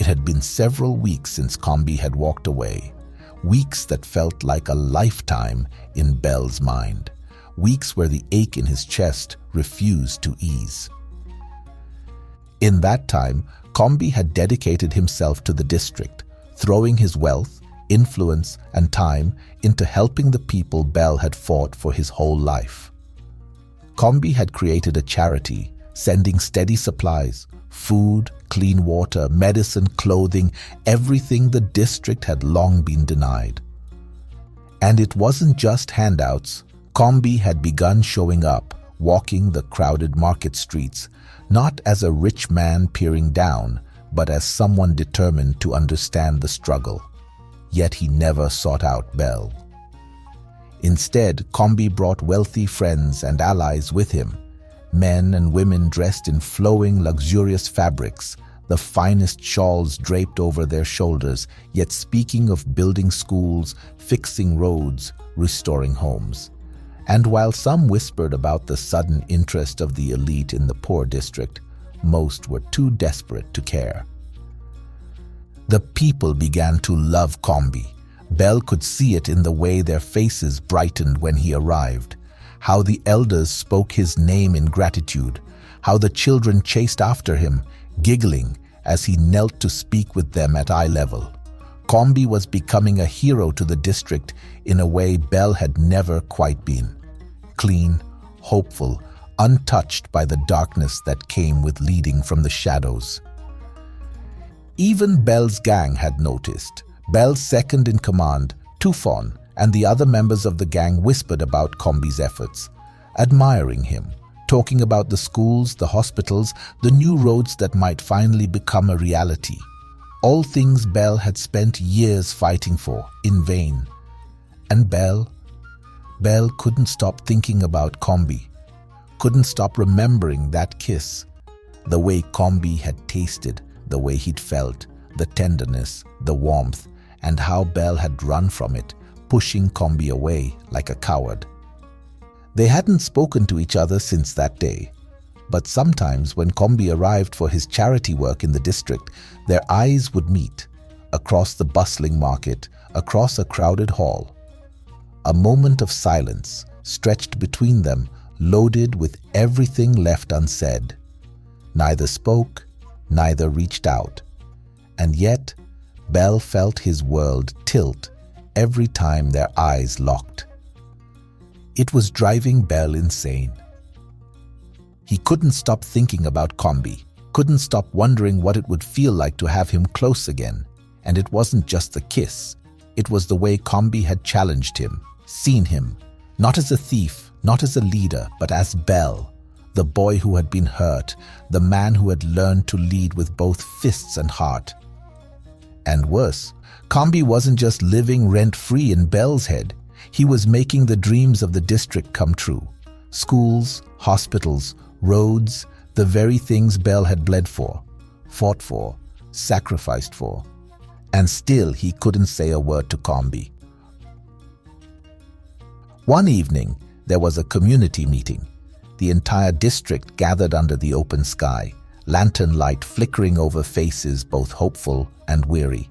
had been several weeks since Combi had walked away, weeks that felt like a lifetime in Belle's mind, weeks where the ache in his chest refused to ease. In that time, Combi had dedicated himself to the district, throwing his wealth, influence, and time into helping the people Belle had fought for his whole life. Combi had created a charity, sending steady supplies, food, clean water, medicine, clothing, everything the district had long been denied. And it wasn't just handouts. Combi had begun showing up, walking the crowded market streets, not as a rich man peering down, but as someone determined to understand the struggle. Yet he never sought out Belle. Instead, Combi brought wealthy friends and allies with him, men and women dressed in flowing, luxurious fabrics, the finest shawls draped over their shoulders, yet speaking of building schools, fixing roads, restoring homes. And while some whispered about the sudden interest of the elite in the poor district, most were too desperate to care. The people began to love Combi. Belle could see it in the way their faces brightened when he arrived, how the elders spoke his name in gratitude, how the children chased after him, giggling as he knelt to speak with them at eye level. Combi was becoming a hero to the district in a way Belle had never quite been. Clean, hopeful, untouched by the darkness that came with leading from the shadows. Even Belle's gang had noticed. Belle's second in command, Tufon, and the other members of the gang whispered about Combi's efforts, admiring him, talking about the schools, the hospitals, the new roads that might finally become a reality. All things Belle had spent years fighting for, in vain. And Belle couldn't stop thinking about Combi, couldn't stop remembering that kiss, the way Combi had tasted, the way he'd felt, the tenderness, the warmth, and how Belle had run from it, pushing Combi away like a coward. They hadn't spoken to each other since that day, but sometimes when Combi arrived for his charity work in the district, their eyes would meet, across the bustling market, across a crowded hall. A moment of silence stretched between them, loaded with everything left unsaid. Neither spoke, neither reached out. And yet, Belle felt his world tilt every time their eyes locked. It was driving Belle insane. He couldn't stop thinking about Combi, couldn't stop wondering what it would feel like to have him close again. And it wasn't just the kiss. It was the way Combi had challenged him, seen him, not as a thief, not as a leader, but as Belle, the boy who had been hurt, the man who had learned to lead with both fists and heart. And worse, Combi wasn't just living rent-free in Belle's head. He was making the dreams of the district come true. Schools, hospitals, roads, the very things Belle had bled for, fought for, sacrificed for. And still he couldn't say a word to Combi. One evening, there was a community meeting. The entire district gathered under the open sky, lantern light flickering over faces both hopeful and weary.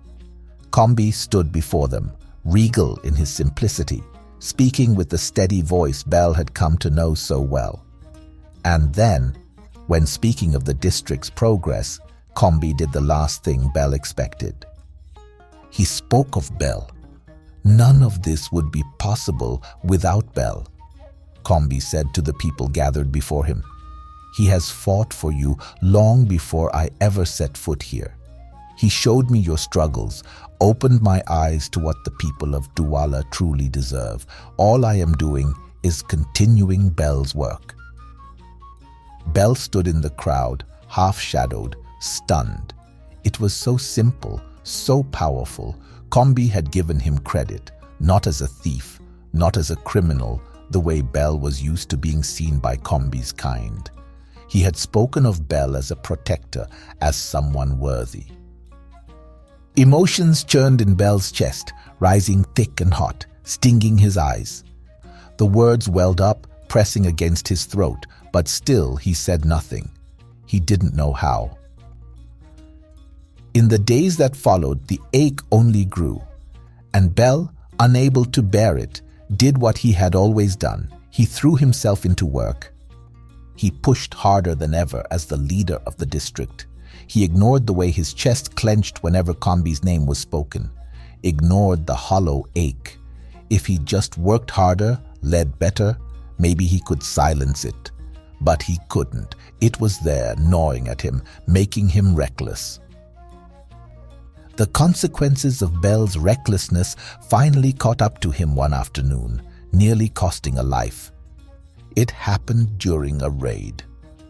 Combi stood before them, regal in his simplicity, speaking with the steady voice Belle had come to know so well. And then, when speaking of the district's progress, Combi did the last thing Belle expected. He spoke of Belle. None of this would be possible without Belle, Combi said to the people gathered before him. He has fought for you long before I ever set foot here. He showed me your struggles, opened my eyes to what the people of Douala truly deserve. All I am doing is continuing Belle's work. Belle stood in the crowd, half-shadowed, stunned. It was so simple, so powerful. Combi had given him credit, not as a thief, not as a criminal, the way Belle was used to being seen by Combi's kind. He had spoken of Belle as a protector, as someone worthy. Emotions churned in Belle's chest, rising thick and hot, stinging his eyes. The words welled up, pressing against his throat, but still he said nothing. He didn't know how. In the days that followed, the ache only grew, and Belle, unable to bear it, did what he had always done. He threw himself into work. He pushed harder than ever as the leader of the district. He ignored the way his chest clenched whenever Combi's name was spoken, ignored the hollow ache. If he just worked harder, led better, maybe he could silence it. But he couldn't. It was there, gnawing at him, making him reckless. The consequences of Belle's recklessness finally caught up to him one afternoon, nearly costing a life. It happened during a raid.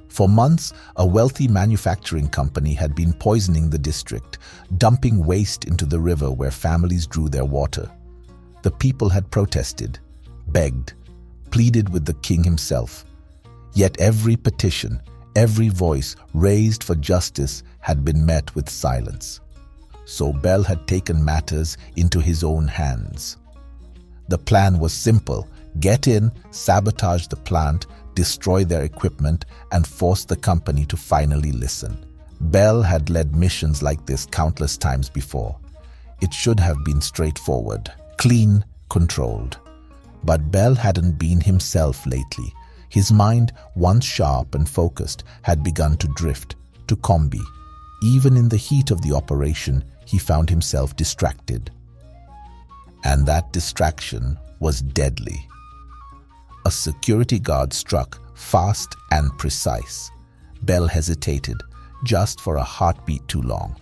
For months, a wealthy manufacturing company had been poisoning the district, dumping waste into the river where families drew their water. The people had protested, begged, pleaded with the king himself. Yet every petition, every voice raised for justice had been met with silence. So Belle had taken matters into his own hands. The plan was simple: get in, sabotage the plant, destroy their equipment, and force the company to finally listen. Belle had led missions like this countless times before. It should have been straightforward, clean, controlled. But Belle hadn't been himself lately. His mind, once sharp and focused, had begun to drift to Combi. Even in the heat of the operation, he found himself distracted. And that distraction was deadly. A security guard struck, fast and precise. Belle hesitated, just for a heartbeat too long.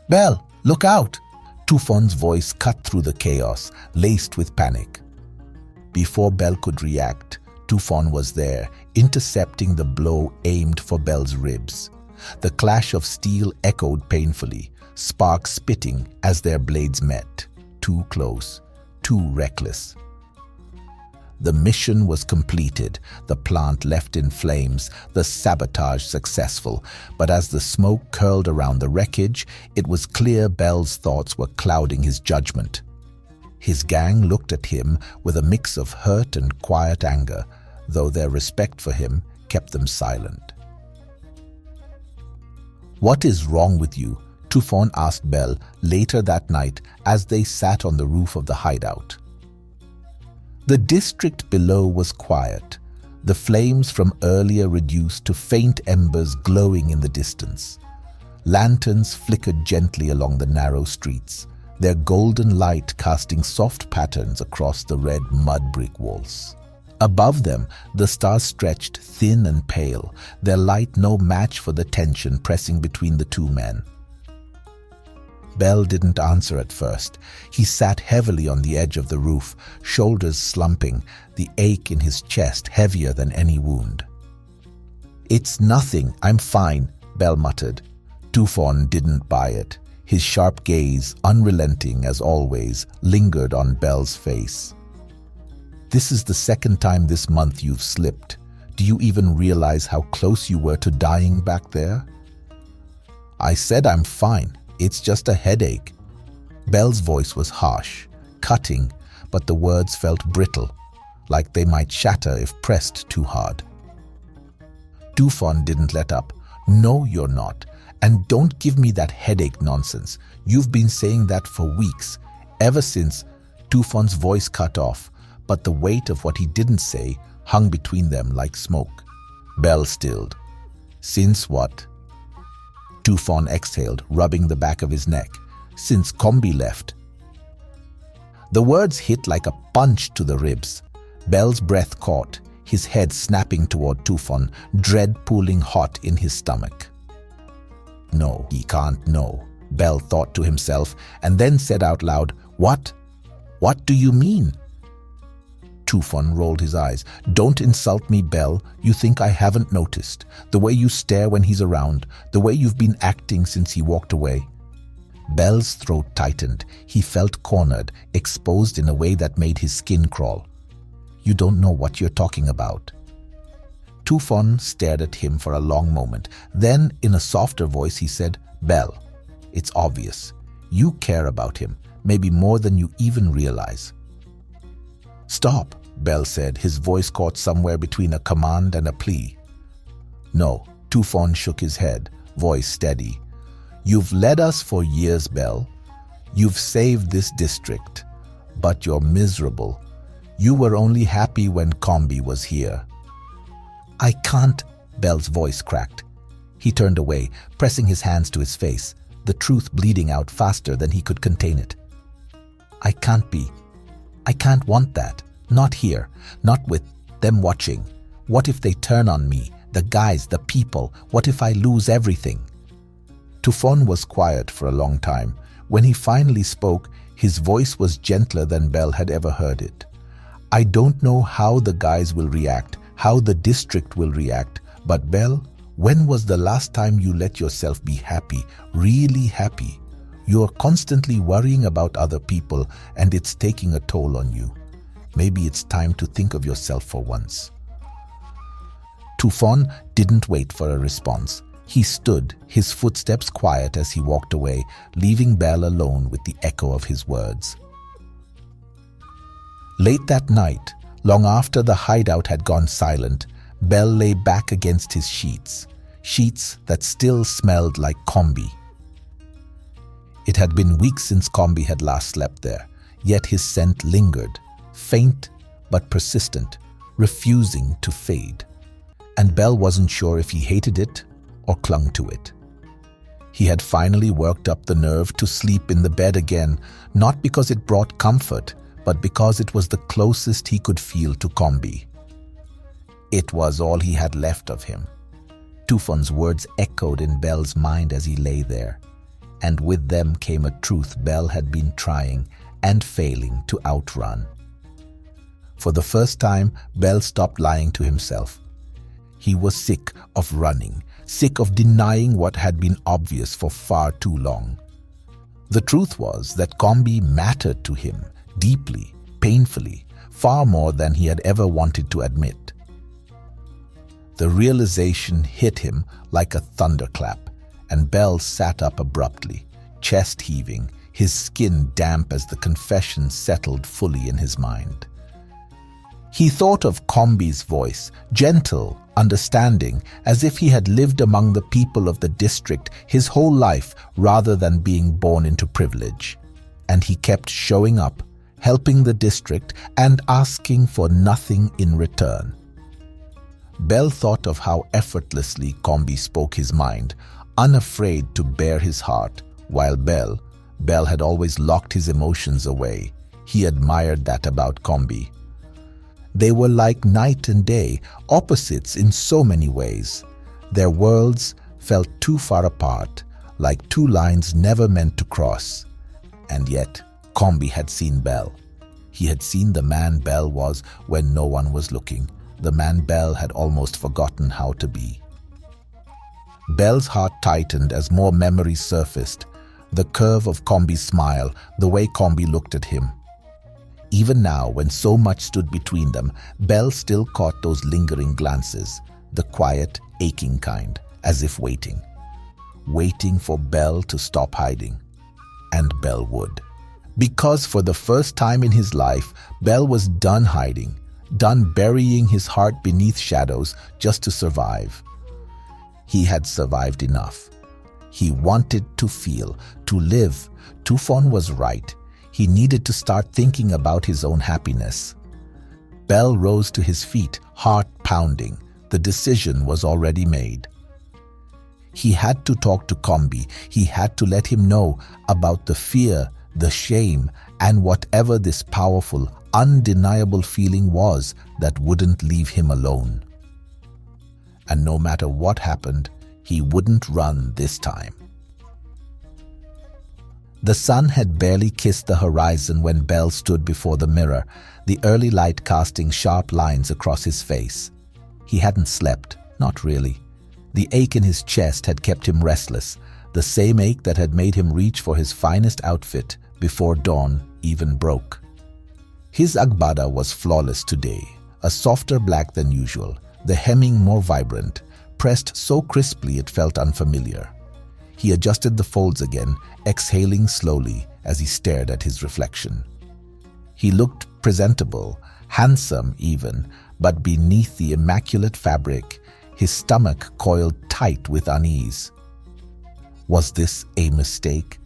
"Belle, look out!" Tufon's voice cut through the chaos, laced with panic. Before Belle could react, Tufon was there, intercepting the blow aimed for Belle's ribs. The clash of steel echoed painfully, sparks spitting as their blades met. Too close, too reckless. The mission was completed, the plant left in flames, the sabotage successful. But as the smoke curled around the wreckage, it was clear Belle's thoughts were clouding his judgment. His gang looked at him with a mix of hurt and quiet anger, though their respect for him kept them silent. "What is wrong with you?" Tufon asked Belle later that night as they sat on the roof of the hideout. The district below was quiet, the flames from earlier reduced to faint embers glowing in the distance. Lanterns flickered gently along the narrow streets, their golden light casting soft patterns across the red mud brick walls. Above them, the stars stretched thin and pale, their light no match for the tension pressing between the two men. Belle didn't answer at first. He sat heavily on the edge of the roof, shoulders slumping, the ache in his chest heavier than any wound. "It's nothing, I'm fine," Belle muttered. Tufon didn't buy it. His sharp gaze, unrelenting as always, lingered on Belle's face. "This is the second time this month you've slipped. Do you even realize how close you were to dying back there?" "I said I'm fine. It's just a headache." Belle's voice was harsh, cutting, but the words felt brittle, like they might shatter if pressed too hard. Tufon didn't let up. "No, you're not. And don't give me that headache nonsense. You've been saying that for weeks, ever since." Tufon's voice cut off, but the weight of what he didn't say hung between them like smoke. Belle stilled. "Since what?" Tufon exhaled, rubbing the back of his neck. "Since Combi left." The words hit like a punch to the ribs. Belle's breath caught, his head snapping toward Tufon, dread pooling hot in his stomach. "No, he can't know," Belle thought to himself, and then said out loud, "What? What do you mean?" Tufon rolled his eyes. "Don't insult me, Belle. You think I haven't noticed. The way you stare when he's around, the way you've been acting since he walked away." Belle's throat tightened. He felt cornered, exposed in a way that made his skin crawl. "You don't know what you're talking about." Tufon stared at him for a long moment. Then, in a softer voice, he said, "Belle, it's obvious. You care about him, maybe more than you even realize." "Stop," Belle said, his voice caught somewhere between a command and a plea. "No," Tufon shook his head, voice steady. You've led us for years, Belle. You've saved this district, but you're miserable. You were only happy when Combi was here." "I can't," Belle's voice cracked. He turned away, pressing his hands to his face, the truth bleeding out faster than he could contain it. "I can't be. I can't want that. Not here. Not with them watching. What if they turn on me? The guys, the people. What if I lose everything?" Tufon was quiet for a long time. When he finally spoke, his voice was gentler than Belle had ever heard it. "I don't know how the guys will react, how the district will react, but Belle, when was the last time you let yourself be happy, really happy? You're constantly worrying about other people and it's taking a toll on you. Maybe it's time to think of yourself for once." Tufon didn't wait for a response. He stood, his footsteps quiet as he walked away, leaving Belle alone with the echo of his words. Late that night, long after the hideout had gone silent, Belle lay back against his sheets that still smelled like Combi. It had been weeks since Combi had last slept there, yet his scent lingered, faint but persistent, refusing to fade. And Belle wasn't sure if he hated it or clung to it. He had finally worked up the nerve to sleep in the bed again, not because it brought comfort, but because it was the closest he could feel to Combi. It was all he had left of him. Tufon's words echoed in Belle's mind as he lay there, and with them came a truth Belle had been trying and failing to outrun. For the first time, Belle stopped lying to himself. He was sick of running, sick of denying what had been obvious for far too long. The truth was that Combi mattered to him deeply, painfully, far more than he had ever wanted to admit. The realization hit him like a thunderclap, and Belle sat up abruptly, chest heaving, his skin damp as the confession settled fully in his mind. He thought of Combi's voice, gentle, understanding, as if he had lived among the people of the district his whole life rather than being born into privilege. And he kept showing up, helping the district, and asking for nothing in return. Belle thought of how effortlessly Combi spoke his mind, unafraid to bare his heart, while Belle had always locked his emotions away. He admired that about Combi. They were like night and day, opposites in so many ways. Their worlds felt too far apart, like two lines never meant to cross. And yet, Combi had seen Belle. He had seen the man Belle was when no one was looking, the man Belle had almost forgotten how to be. Belle's heart tightened as more memories surfaced, the curve of Combi's smile, the way Combi looked at him. Even now, when so much stood between them, Belle still caught those lingering glances, the quiet, aching kind, as if waiting for Belle to stop hiding. And Belle would. Because for the first time in his life, Belle was done hiding, done burying his heart beneath shadows just to survive. He had survived enough. He wanted to feel, to live. Tufon was right. He needed to start thinking about his own happiness. Belle rose to his feet, heart pounding. The decision was already made. He had to talk to Combi. He had to let him know about the fear, the shame, and whatever this powerful, undeniable feeling was that wouldn't leave him alone. And no matter what happened, he wouldn't run this time. The sun had barely kissed the horizon when Belle stood before the mirror, the early light casting sharp lines across his face. He hadn't slept, not really. The ache in his chest had kept him restless, the same ache that had made him reach for his finest outfit before dawn even broke. His agbada was flawless today, a softer black than usual, the hemming more vibrant, pressed so crisply it felt unfamiliar. He adjusted the folds again, exhaling slowly as he stared at his reflection. He looked presentable, handsome even, but beneath the immaculate fabric, his stomach coiled tight with unease. Was this a mistake?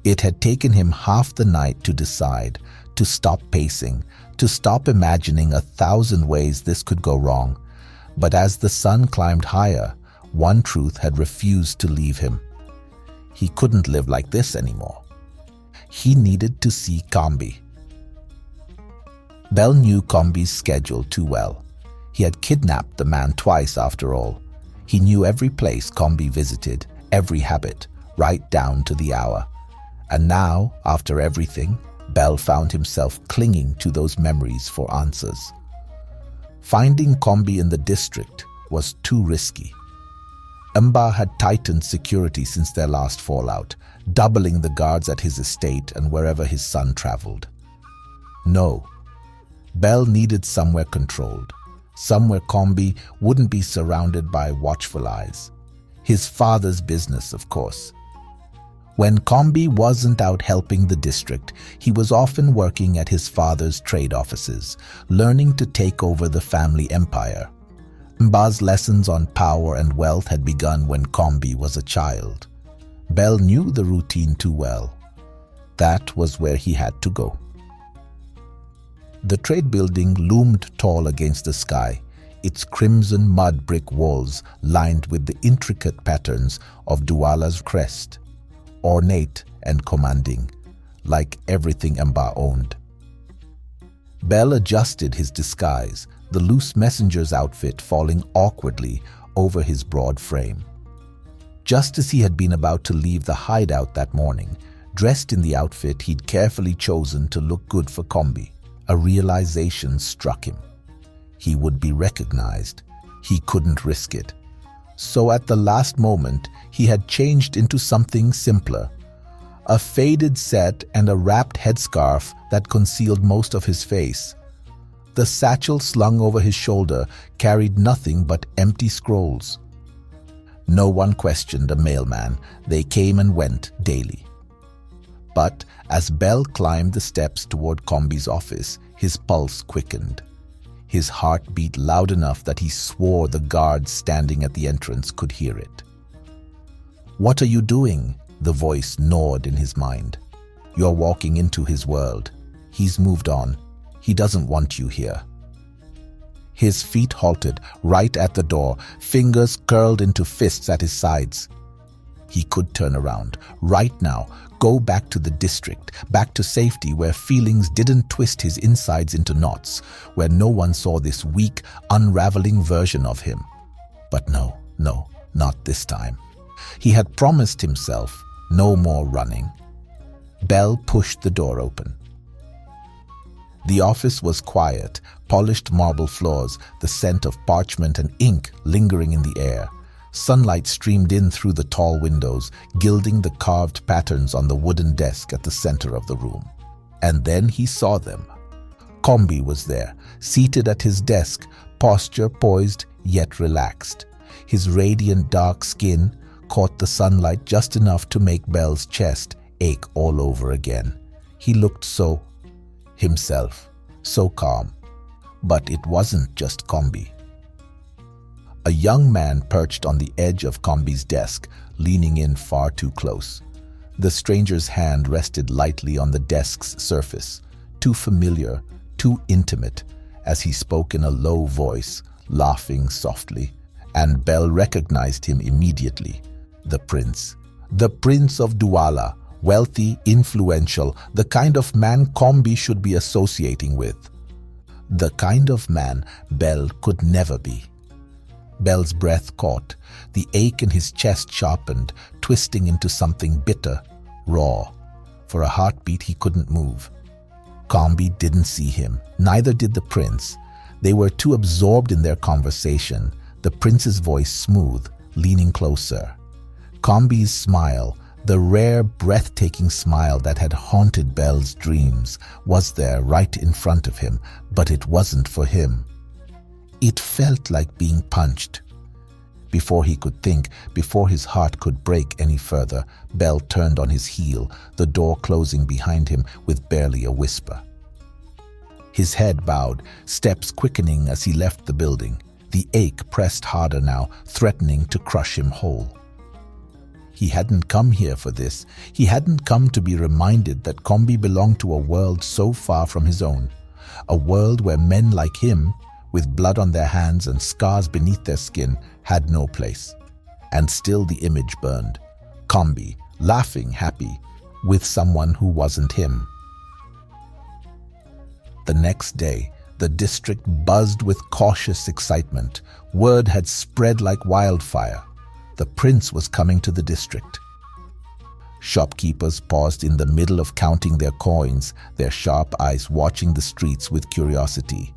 It had taken him half the night to decide, to stop pacing, to stop imagining 1,000 ways this could go wrong. But as the sun climbed higher, one truth had refused to leave him. He couldn't live like this anymore. He needed to see Combi. Belle knew Combi's schedule too well. He had kidnapped the man twice after all. He knew every place Combi visited, every habit, right down to the hour. And now, after everything, Belle found himself clinging to those memories for answers. Finding Combi in the district was too risky. Mba had tightened security since their last fallout, doubling the guards at his estate and wherever his son traveled. No, Belle needed somewhere controlled, somewhere Combi wouldn't be surrounded by watchful eyes. His father's business, of course. When Combi wasn't out helping the district, he was often working at his father's trade offices, learning to take over the family empire. Mba's lessons on power and wealth had begun when Combi was a child. Belle knew the routine too well. That was where he had to go. The trade building loomed tall against the sky, its crimson mud brick walls lined with the intricate patterns of Douala's crest, ornate and commanding, like everything Mba owned. Belle adjusted his disguise, the loose messenger's outfit falling awkwardly over his broad frame. Just as he had been about to leave the hideout that morning, dressed in the outfit he'd carefully chosen to look good for Combi, a realization struck him. He would be recognized. He couldn't risk it. So at the last moment, he had changed into something simpler. A faded set and a wrapped headscarf that concealed most of his face. The satchel slung over his shoulder carried nothing but empty scrolls. No one questioned a mailman. They came and went daily. But as Belle climbed the steps toward Combi's office, his pulse quickened. His heart beat loud enough that he swore the guards standing at the entrance could hear it. "What are you doing?" the voice gnawed in his mind. "You're walking into his world. He's moved on. He doesn't want you here." His feet halted right at the door, fingers curled into fists at his sides. He could turn around, right now, go back to the district, back to safety where feelings didn't twist his insides into knots, where no one saw this weak, unraveling version of him. But no, not this time. He had promised himself no more running. Belle pushed the door open. The office was quiet, polished marble floors, the scent of parchment and ink lingering in the air. Sunlight streamed in through the tall windows, gilding the carved patterns on the wooden desk at the center of the room. And then he saw them. Combi was there, seated at his desk, posture poised yet relaxed. His radiant dark skin caught the sunlight just enough to make Belle's chest ache all over again. He looked so himself, so calm. But it wasn't just Combi. A young man perched on the edge of Combi's desk, leaning in far too close. The stranger's hand rested lightly on the desk's surface, too familiar, too intimate, as he spoke in a low voice, laughing softly. And Belle recognized him immediately. The prince. The prince of Douala, wealthy, influential, the kind of man Combi should be associating with. The kind of man Belle could never be. Belle's breath caught, the ache in his chest sharpened, twisting into something bitter, raw. For a heartbeat he couldn't move. Combi didn't see him, neither did the prince. They were too absorbed in their conversation, the prince's voice smooth, leaning closer. Combi's smile, the rare, breathtaking smile that had haunted Belle's dreams, was there right in front of him, but it wasn't for him. It felt like being punched. Before he could think, before his heart could break any further, Belle turned on his heel, the door closing behind him with barely a whisper. His head bowed, steps quickening as he left the building. The ache pressed harder now, threatening to crush him whole. He hadn't come here for this. He hadn't come to be reminded that Combi belonged to a world so far from his own. A world where men like him, with blood on their hands and scars beneath their skin, had no place. And still the image burned. Combi, laughing, happy, with someone who wasn't him. The next day, the district buzzed with cautious excitement. Word had spread like wildfire. The prince was coming to the district. Shopkeepers paused in the middle of counting their coins, their sharp eyes watching the streets with curiosity.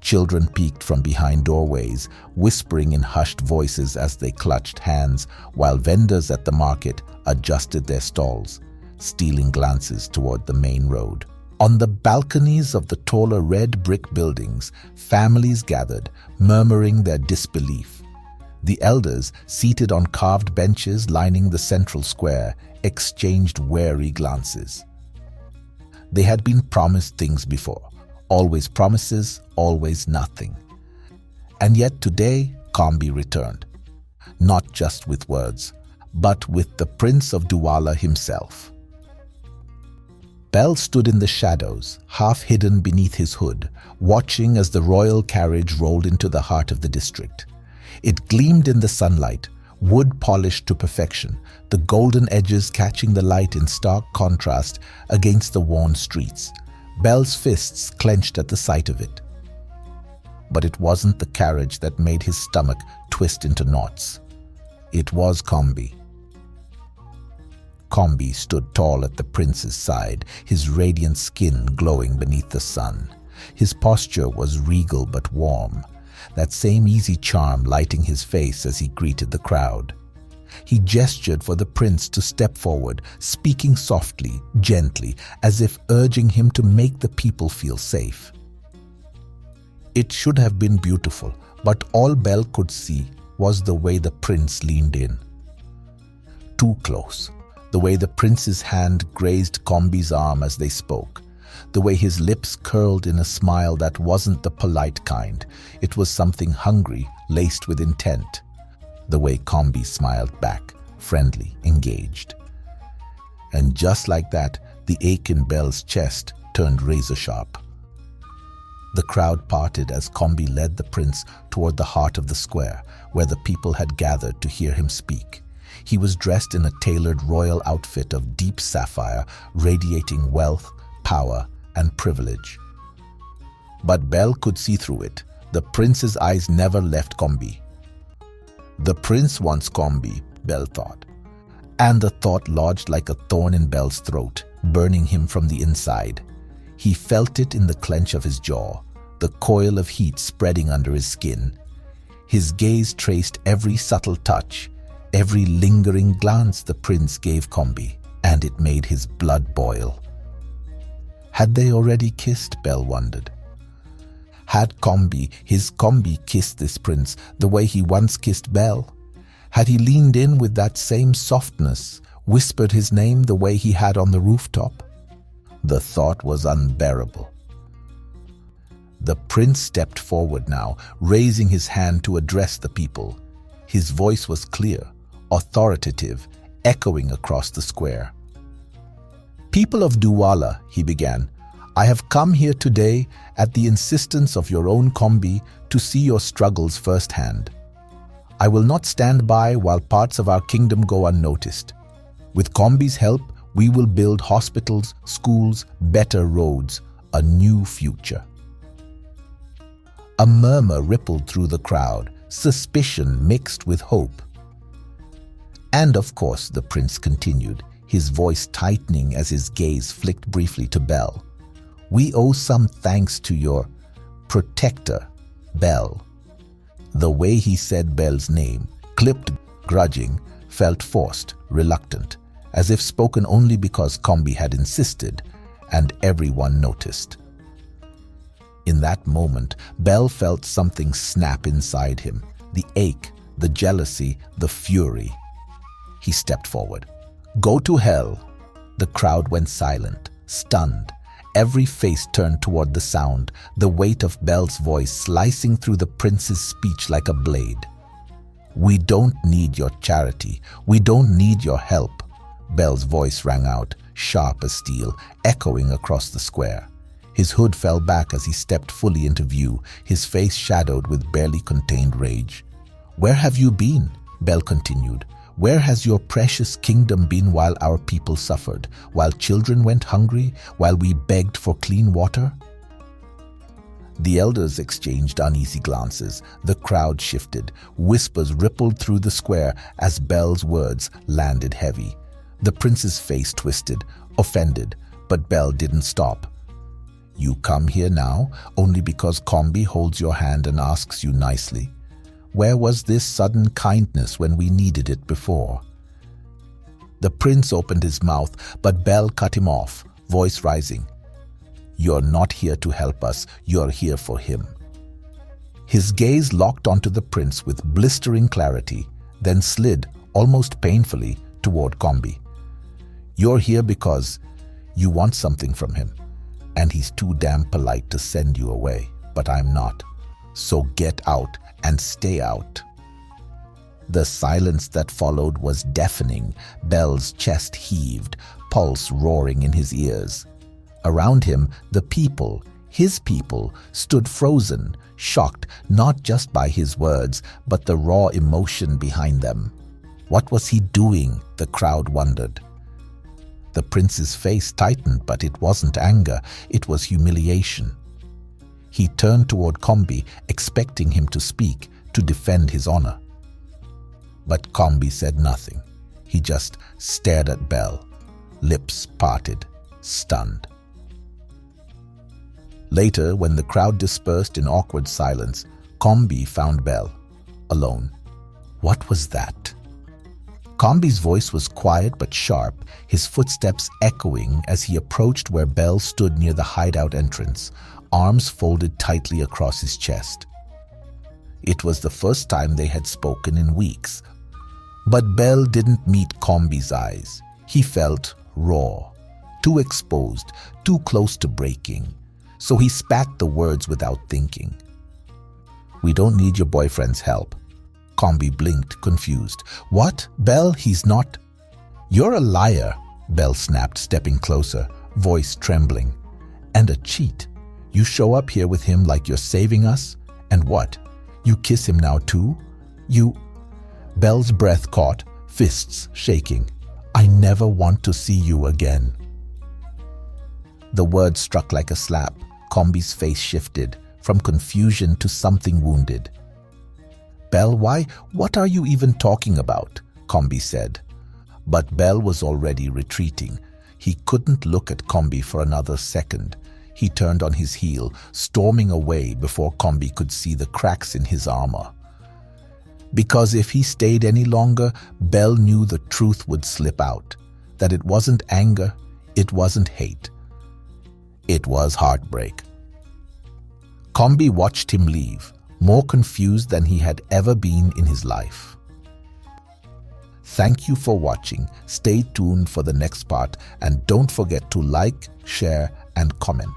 Children peeked from behind doorways, whispering in hushed voices as they clutched hands, while vendors at the market adjusted their stalls, stealing glances toward the main road. On the balconies of the taller red brick buildings, families gathered, murmuring their disbelief. The elders, seated on carved benches lining the central square, exchanged wary glances. They had been promised things before. Always promises, always nothing. And yet today, Combi returned. Not just with words, but with the Prince of Douala himself. Belle stood in the shadows, half hidden beneath his hood, watching as the royal carriage rolled into the heart of the district. It gleamed in the sunlight, wood polished to perfection, the golden edges catching the light in stark contrast against the worn streets. Belle's fists clenched at the sight of it. But it wasn't the carriage that made his stomach twist into knots. It was Combi. Combi stood tall at the prince's side, his radiant skin glowing beneath the sun. His posture was regal but warm, that same easy charm lighting his face as he greeted the crowd. He gestured for the prince to step forward, speaking softly, gently, as if urging him to make the people feel safe. It should have been beautiful, but all Belle could see was the way the prince leaned in. Too close. The way the prince's hand grazed Combi's arm as they spoke. The way his lips curled in a smile that wasn't the polite kind. It was something hungry, laced with intent. The way Combi smiled back, friendly, engaged. And just like that, the ache in Belle's chest turned razor-sharp. The crowd parted as Combi led the prince toward the heart of the square, where the people had gathered to hear him speak. He was dressed in a tailored royal outfit of deep sapphire, radiating wealth, power, and privilege. But Belle could see through it. The prince's eyes never left Combi. The prince wants Combi, Belle thought. And the thought lodged like a thorn in Belle's throat, burning him from the inside. He felt it in the clench of his jaw, the coil of heat spreading under his skin. His gaze traced every subtle touch, every lingering glance the prince gave Combi, and it made his blood boil. Had they already kissed, Belle wondered. Had Combi, his Combi, kissed this prince the way he once kissed Belle? Had he leaned in with that same softness, whispered his name the way he had on the rooftop? The thought was unbearable. The prince stepped forward now, raising his hand to address the people. His voice was clear, authoritative, echoing across the square. "People of Douala," he began, "I have come here today at the insistence of your own Combi to see your struggles firsthand. I will not stand by while parts of our kingdom go unnoticed. With Combi's help, we will build hospitals, schools, better roads, a new future." A murmur rippled through the crowd, suspicion mixed with hope. "And of course," the prince continued, his voice tightening as his gaze flicked briefly to Belle, "we owe some thanks to your protector, Belle." The way he said Belle's name, clipped, grudging, felt forced, reluctant, as if spoken only because Combi had insisted, and everyone noticed. In that moment, Belle felt something snap inside him, the ache, the jealousy, the fury. He stepped forward. "Go to hell." The crowd went silent, stunned. Every face turned toward the sound, the weight of Belle's voice slicing through the prince's speech like a blade. "We don't need your charity. We don't need your help." Belle's voice rang out, sharp as steel, echoing across the square. His hood fell back as he stepped fully into view, his face shadowed with barely contained rage. "Where have you been?" Belle continued. "Where has your precious kingdom been while our people suffered, while children went hungry, while we begged for clean water?" The elders exchanged uneasy glances. The crowd shifted. Whispers rippled through the square as Belle's words landed heavy. The prince's face twisted, offended, but Belle didn't stop. "You come here now only because Combi holds your hand and asks you nicely? Where was this sudden kindness when we needed it before?" The prince opened his mouth, but Belle cut him off, voice rising. "You're not here to help us, you're here for him." His gaze locked onto the prince with blistering clarity, then slid, almost painfully, toward Combi. "You're here because you want something from him, and he's too damn polite to send you away, but I'm not. So get out and stay out." The silence that followed was deafening. Belle's chest heaved, pulse roaring in his ears. Around him, the people, his people, stood frozen, shocked not just by his words, but the raw emotion behind them. What was he doing? The crowd wondered. The prince's face tightened, but it wasn't anger, it was humiliation. He turned toward Combi, expecting him to speak, to defend his honor. But Combi said nothing. He just stared at Belle, lips parted, stunned. Later, when the crowd dispersed in awkward silence, Combi found Belle, alone. What was that? Combi's voice was quiet but sharp, his footsteps echoing as he approached where Belle stood near the hideout entrance, arms folded tightly across his chest. It was the first time they had spoken in weeks. But Belle didn't meet Combi's eyes. He felt raw, too exposed, too close to breaking. So he spat the words without thinking. "We don't need your boyfriend's help." Combi blinked, confused. "What? Belle, he's not—" "You're a liar," Belle snapped, stepping closer, voice trembling. "And a cheat. You show up here with him like you're saving us, and what? You kiss him now too? You—" Belle's breath caught, fists shaking. "I never want to see you again." The word struck like a slap. Combi's face shifted, from confusion to something wounded. "Belle, why? What are you even talking about?" Combi said. But Belle was already retreating. He couldn't look at Combi for another second. He turned on his heel, storming away before Combi could see the cracks in his armor. Because if he stayed any longer, Belle knew the truth would slip out, that it wasn't anger, it wasn't hate. It was heartbreak. Combi watched him leave, more confused than he had ever been in his life. Thank you for watching. Stay tuned for the next part, and don't forget to like, share, and comment.